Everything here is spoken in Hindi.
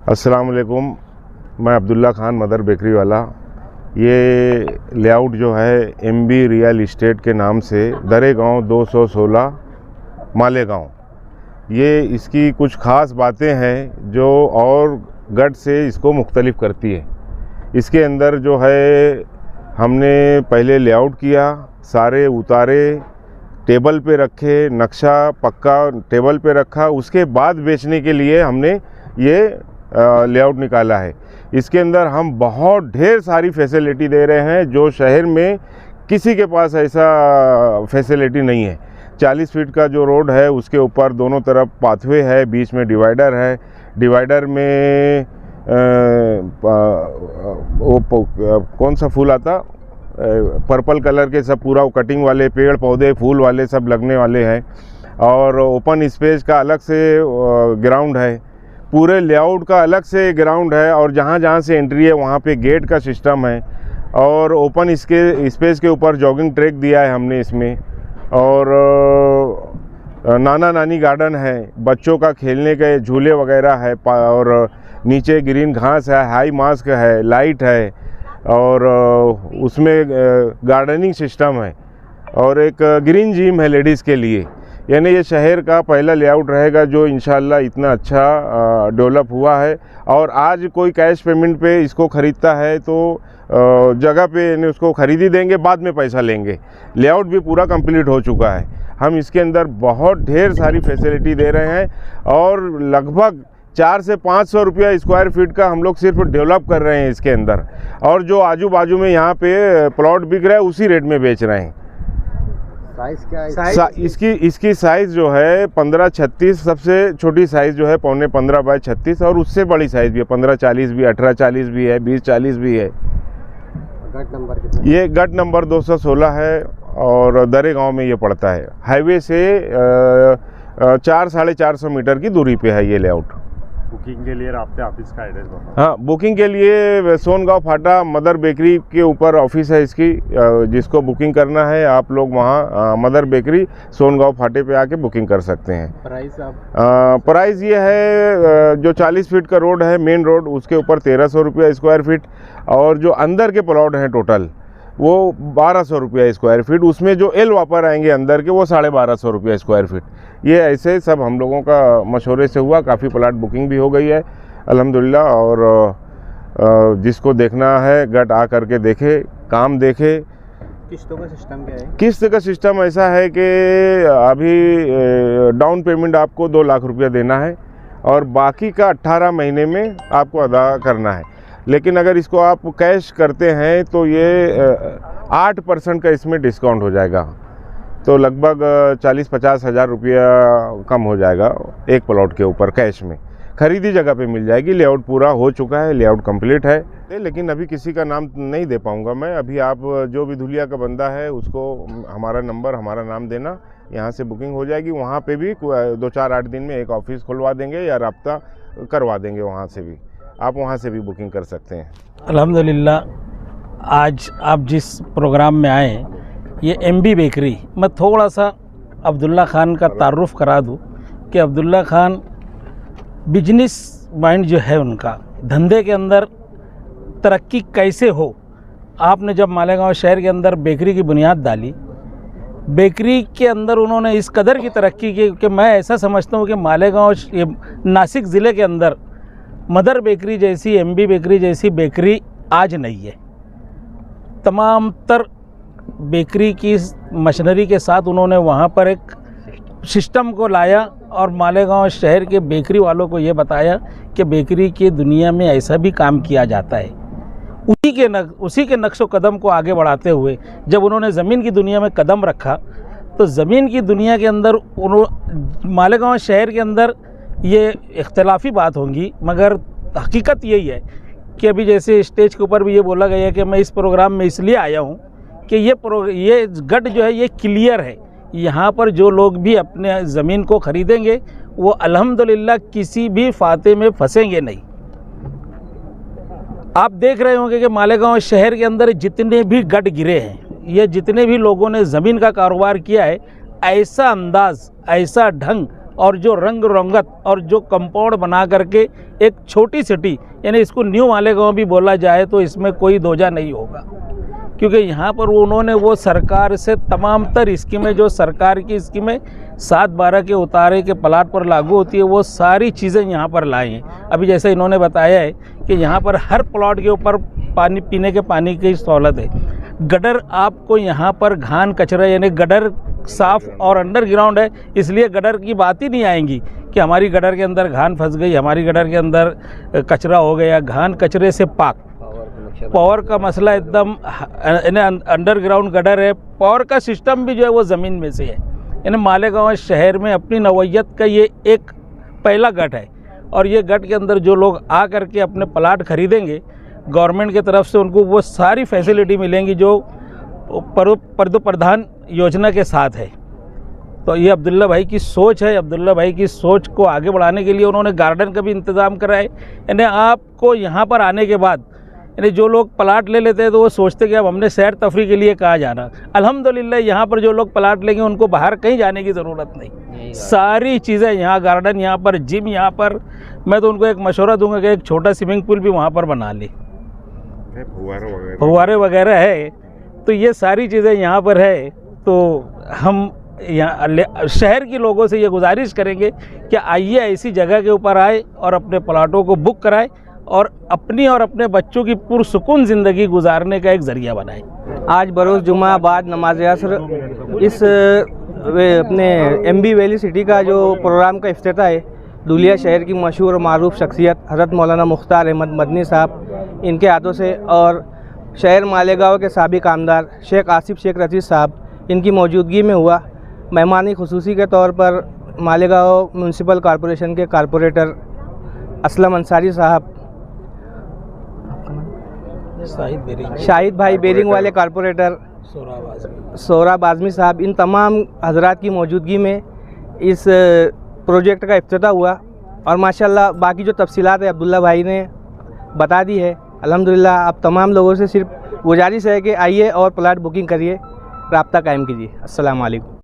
अस्सलाम वालेकुम। मैं अब्दुल्ला खान मदर बेकरी वाला। ये लेआउट जो है MB रियल इस्टेट के नाम से दरेगांव 216 मालेगांव, ये इसकी कुछ ख़ास बातें हैं जो और गढ़ से इसको मुख्तलिफ करती है। इसके अंदर जो है हमने पहले लेआउट किया, सारे उतारे, टेबल पे रखे, नक्शा पक्का टेबल पे रखा, उसके बाद बेचने के लिए हमने ये लेआउट निकाला है। इसके अंदर हम बहुत ढेर सारी फैसिलिटी दे रहे हैं जो शहर में किसी के पास ऐसा फैसिलिटी नहीं है। 40 फीट का जो रोड है उसके ऊपर दोनों तरफ पाथवे है, बीच में डिवाइडर है। डिवाइडर में कौन सा फूल आता, पर्पल कलर के सब पूरा कटिंग वाले पेड़ पौधे फूल वाले सब लगने वाले हैं। और ओपन स्पेस का अलग से ग्राउंड है, पूरे लेआउट का अलग से ग्राउंड है, और जहाँ जहाँ से एंट्री है वहाँ पे गेट का सिस्टम है। और ओपन इसके स्पेस के ऊपर जॉगिंग ट्रैक दिया है हमने इसमें। और नाना नानी गार्डन है, बच्चों का खेलने के झूले वगैरह है, और नीचे ग्रीन घास है, हाई मास्क है, लाइट है, और उसमें गार्डनिंग सिस्टम है, और एक ग्रीन जिम है लेडीज़ के लिए। यानी ये शहर का पहला लेआउट रहेगा जो इंशाल्लाह इतना अच्छा डेवलप हुआ है। और आज कोई कैश पेमेंट पे इसको ख़रीदता है तो जगह पे यानी उसको ख़रीदी देंगे, बाद में पैसा लेंगे। लेआउट भी पूरा कंप्लीट हो चुका है। हम इसके अंदर बहुत ढेर सारी फैसिलिटी दे रहे हैं, और लगभग 400 से 500 रुपया स्क्वायर फीट का हम लोग सिर्फ डेवलप कर रहे हैं इसके अंदर। और जो आजू बाजू में यहाँ पे प्लॉट बिक रहा है उसी रेट में बेच रहे हैं। साइज़ क्या है इसकी साइज़ जो है 15-36, सबसे छोटी साइज़ जो है 15.5 बाय 36, और उससे बड़ी साइज़ भी है 15-40 भी, 18-40 भी है, 20-40 भी है। गट नंबर कितना? ये गट नंबर 216 है, और दरेगांव में ये पड़ता है। हाईवे से 400-450 मीटर की दूरी पे है ये लेआउट। बुकिंग के लिए आपके ऑफिस का एड्रेस बताओ। हाँ, बुकिंग के लिए सोनगांव फाटा मदर बेकरी के ऊपर ऑफिस है इसकी। जिसको बुकिंग करना है आप लोग वहाँ मदर बेकरी सोनगांव फाटे पे आके बुकिंग कर सकते हैं। प्राइस प्राइस ये है, जो 40 फीट का रोड है मेन रोड, उसके ऊपर 1300 रुपया स्क्वायर फीट, और जो अंदर के प्लॉट हैं टोटल वो 1200 रुपया स्क्वायर फीट। उसमें जो एल वापर आएंगे अंदर के वो 1250 रुपया स्क्वायर फीट। ये ऐसे सब हम लोगों का मशवरे से हुआ। काफ़ी प्लाट बुकिंग भी हो गई है अल्हम्दुलिल्लाह। और जिसको देखना है गट आ करके देखे, काम देखे। किस्तों का सिस्टम क्या है? किस्त का सिस्टम ऐसा है कि अभी डाउन पेमेंट आपको 2 लाख रुपया देना है, और बाकी का 18 महीने में आपको अदा करना है। लेकिन अगर इसको आप कैश करते हैं तो ये 8% का इसमें डिस्काउंट हो जाएगा, तो लगभग 40-50 हज़ार रुपया कम हो जाएगा एक प्लॉट के ऊपर कैश में। खरीदी जगह पे मिल जाएगी। लेआउट पूरा हो चुका है, लेआउट कंप्लीट है, लेकिन अभी किसी का नाम नहीं दे पाऊँगा मैं। अभी आप जो भी धुलिया का बंदा है उसको हमारा नंबर, हमारा नाम देना, यहाँ से बुकिंग हो जाएगी। वहाँ पे भी 2-4-8 दिन में एक ऑफिस खुलवा देंगे या रब्ता करवा देंगे। वहाँ से भी आप वहाँ से भी बुकिंग कर सकते हैं। अल्हम्दुलिल्लाह, आज आप जिस प्रोग्राम में आए ये MB बेकरी, मैं थोड़ा सा अब्दुल्ला खान का तारुफ करा दूँ कि अब्दुल्ला खान बिजनेस माइंड जो है उनका, धंधे के अंदर तरक्की कैसे हो। आपने जब मालेगांव शहर के अंदर बेकरी की बुनियाद डाली, बेकरी के अंदर उन्होंने इस कदर की तरक्की की कि मैं ऐसा समझता हूँ कि मालेगांव, ये नासिक ज़िले के अंदर मदर बेकरी जैसी, MB बेकरी जैसी बेकरी आज नहीं है। तमाम तर बेकरी की मशीनरी के साथ उन्होंने वहाँ पर एक सिस्टम को लाया, और मालेगांव शहर के बेकरी वालों को ये बताया कि बेकरी की दुनिया में ऐसा भी काम किया जाता है। उसी के नक्शो कदम को आगे बढ़ाते हुए जब उन्होंने ज़मीन की दुनिया में कदम रखा, तो ज़मीन की दुनिया के अंदर मालेगांव शहर के अंदर ये इख्तलाफी बात होंगी, मगर हकीकत यही है कि अभी जैसे स्टेज के ऊपर भी ये बोला गया कि मैं इस प्रोग्राम में इसलिए आया हूँ कि ये गट जो है ये क्लियर है। यहाँ पर जो लोग भी अपने ज़मीन को ख़रीदेंगे वो अल्हम्दुलिल्लाह किसी भी फाते में फंसेंगे नहीं। आप देख रहे होंगे कि मालेगांव शहर के अंदर जितने भी गट गिरे हैं, ये जितने भी लोगों ने ज़मीन का कारोबार किया है, ऐसा अंदाज़, ऐसा ढंग और जो रंग रंगत और जो कंपाउंड बना करके एक छोटी सिटी, यानी इसको न्यू मालेगांव भी बोला जाए तो इसमें कोई दोजा नहीं होगा, क्योंकि यहाँ पर उन्होंने वो सरकार से तमाम तर स्कीमें, जो सरकार की स्कीमें 7/12 के उतारे के प्लाट पर लागू होती है, वो सारी चीज़ें यहाँ पर लाई हैं। अभी जैसे इन्होंने बताया है कि यहाँ पर हर प्लॉट के ऊपर पानी, पीने के पानी की सहूलत है। गटर आपको यहाँ पर घान कचरा, यानी गटर साफ़ और अंडरग्राउंड है, इसलिए गटर की बात ही नहीं आएंगी कि हमारी गटर के अंदर घान फंस गई, हमारी गटर के अंदर कचरा हो गया। घान कचरे से पाक। पावर का मसला एकदम अंडरग्राउंड गटर है। पावर का सिस्टम भी जो है वो ज़मीन में से है। यानी मालेगांव शहर में अपनी नौयत का ये एक पहला गट है, और ये गट के अंदर जो लोग आ करके अपने प्लाट खरीदेंगे, गवर्नमेंट की तरफ से उनको वो सारी फैसिलिटी मिलेंगी जो प्रधान योजना के साथ है। तो ये अब्दुल्ला भाई की सोच है। अब्दुल्ला भाई की सोच को आगे बढ़ाने के लिए उन्होंने गार्डन का भी इंतज़ाम करा है। यानी आपको यहाँ पर आने के बाद, यानी जो लोग प्लाट ले लेते हैं तो वो सोचते कि अब हमने सैर तफरी के लिए कहाँ जाना। अल्हम्दुलिल्लाह यहाँ पर जो लोग प्लाट लेंगे उनको बाहर कहीं जाने की ज़रूरत नहीं, सारी चीज़ें यहाँ, गार्डन यहाँ पर, जिम यहाँ पर। मैं तो उनको एक मशवरा दूंगा कि एक छोटा स्विमिंग पूल भी वहाँ पर बना ले, फव्वारे वगैरह है। तो ये सारी चीज़ें यहाँ पर है। तो हम यहाँ शहर के लोगों से ये गुजारिश करेंगे कि आइए ऐसी जगह के ऊपर आए और अपने प्लाटों को बुक कराएं और अपनी और अपने बच्चों की पुरसुकून ज़िंदगी गुजारने का एक ज़रिया बनाएं। आज बरोज़ जुमा बाद नमाज असर इस अपने एमबी वैली सिटी का जो प्रोग्राम का इफ्तिताह है, धुलिया शहर की मशहूर और मारूफ शख्सियत हज़रत मौलाना मुख्तार अहमद मदनी साहब इनके हाथों से, और शहर मालेगांव के साबिक आमदार शेख आसिफ शेख रशीद साहब इनकी मौजूदगी में हुआ। मेहमानी खुसूसी के तौर पर मालेगांव म्यूनसिपल कॉरपोरेशन के कॉरपोरेटर असलम अंसारी साहब, शाहिद भाई बेरिंग वाले कॉरपोरेटर सोहराब आज़मी साहब, इन तमाम हजरात की मौजूदगी में इस प्रोजेक्ट का इफ्तिताह हुआ। और माशाल्लाह बाकी जो तफसीलात है अब्दुल्ला भाई ने बता दी है। अल्हम्दुलिल्लाह अब तमाम लोगों से सिर्फ गुजारिश है कि आइए और प्लाट बुकिंग करिए, राब्ता कायम कीजिए। अस्सलाम वालेकुम।